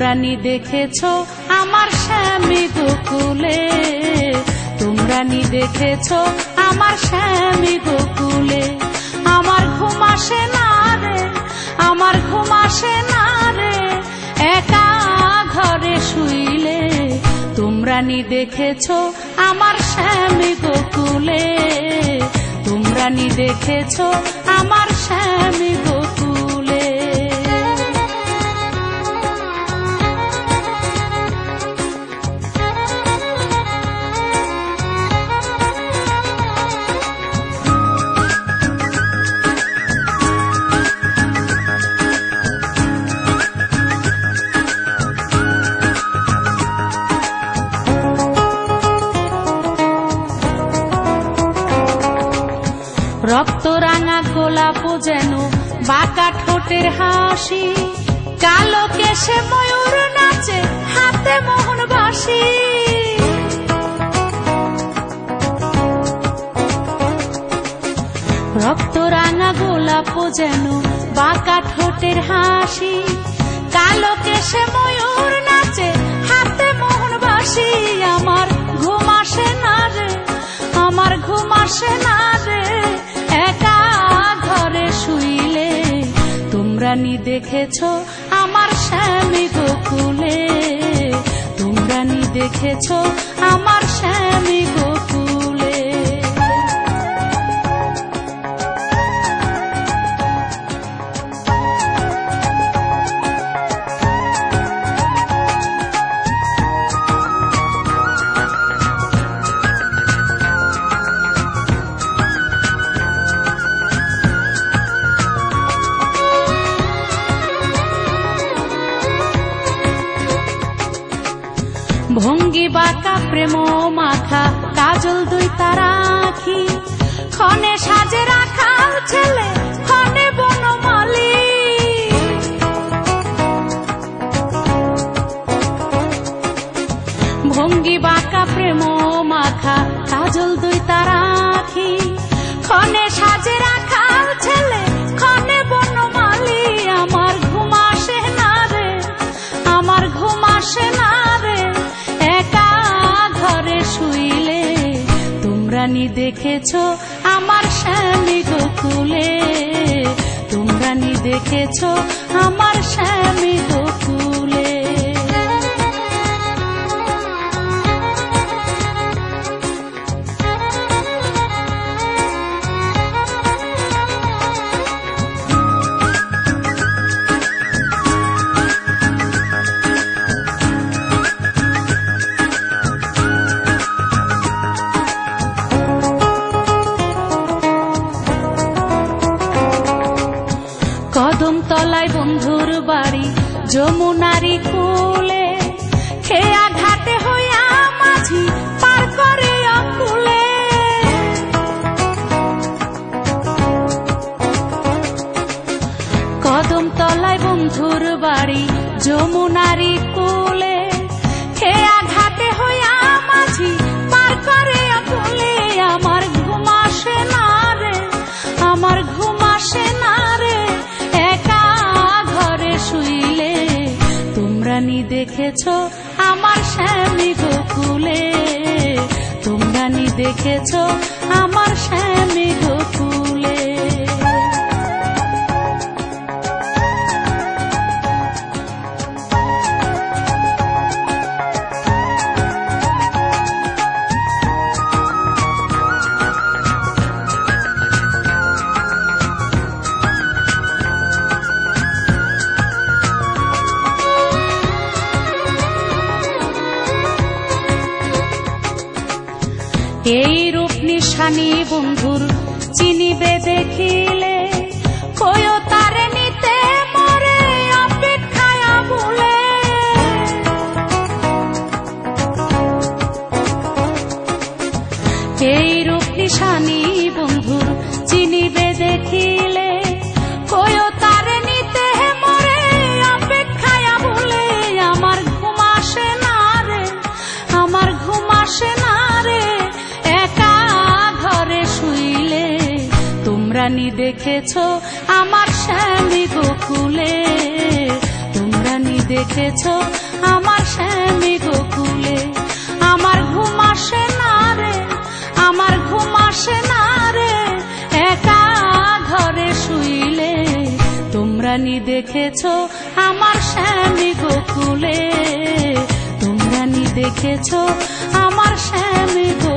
তোমরা নি দেখেছো আমার স্বামী গোকুলে, তোমরা নি দেখেছো আমার স্বামী গোকুলে। আমার ঘুম আসে না রে, আমার ঘুম আসে না রে, একা ঘরে শুইলে। তোমরা নি দেখেছো আমার স্বামী গোকুলে, তোমরা নি দেখেছো আমার স্বামী গোকুলে। রক্ত রাঙা গোলাপ যেন বাঁকা ঠোঁটের হাসি, কালো কেশে ময়ূর নাচে হাতে মোহন বাঁশি। রক্ত রাঙা গোলাপ যেন বাঁকা ঠোঁটের হাসি, কালো কেশে ময়ূর নাচে হাতে মোহন বাঁশি। আমার ঘুম আসে না রে, আমার ঘুম আসে না রে, একা ঘরে শুইলে। তোমরা নি দেখেছো আমার স্বামী গোকুলে, তোমরা নি দেখেছো আমার স্বামী গোকুলে। ভঙ্গি বাঁকা প্রেম মাখা কাজল দুই তার আঁখি, ক্ষণে সাজে রাখা ছেলে ক্ষণে বনমালী। ভঙ্গি বাঁকা প্রেম মাখা কাজল দুই তার আঁখি, ক্ষণে সাজে রাখা ছেলে ক্ষণে বনমালী। আমার ঘুম আসে না রে, আমার ঘুম আসে না রে, একা ঘরে শুইলে। তোমরা নি দেখেছো আমার স্বামী গোকুলে, তোমরা নি দেখেছো আমার স্বামী গোকুলে। কদম তলায় বন্ধুর বাড়ি যমুনারি কূলে, খেয়া ঘাটে হইয়া মাঝি পার করে অকুলে। কদম তলায় বন্ধুর বাড়ি যমুনারি কূলে, খেয়া ঘাটে হইয়া মাঝি পার করে অকুলে। আমার ঘুম আসে না রে, আমার ঘুম আসে না রে, একা ঘরে শুইলে। তোমরা নি দেখেছো আমার স্বামী গোকুলে, তোমরা নি দেখেছো আমার স্বামী গোকুলে। এই রূপ নিশানি বন্ধুর চিনিবে দেখিলে, কয়ো তারে নিতে মরে অপেক্ষায় বলে। এই রূপ নিশানি বন্ধুর চিনিবে দেখিলে, কয়ো তারে নিতে মরে অপেক্ষায় বলে। আমার ঘুম আসে না রে, আমার ঘুম আসে না রে, একা ঘরে শুইলে। তোমরা নি দেখেছো আমার স্বামী গোকুলে, তোমরা নি দেখেছো আমার স্বামী গোকুলে। আমার ঘুম আসে না রে, আমার ঘুম আসে না রে, একা ঘরে শুইলে। তোমরা নি দেখেছো আমার স্বামী গোকুলে, তোমরা নি দেখেছো আমার স্বামী গোকুলে।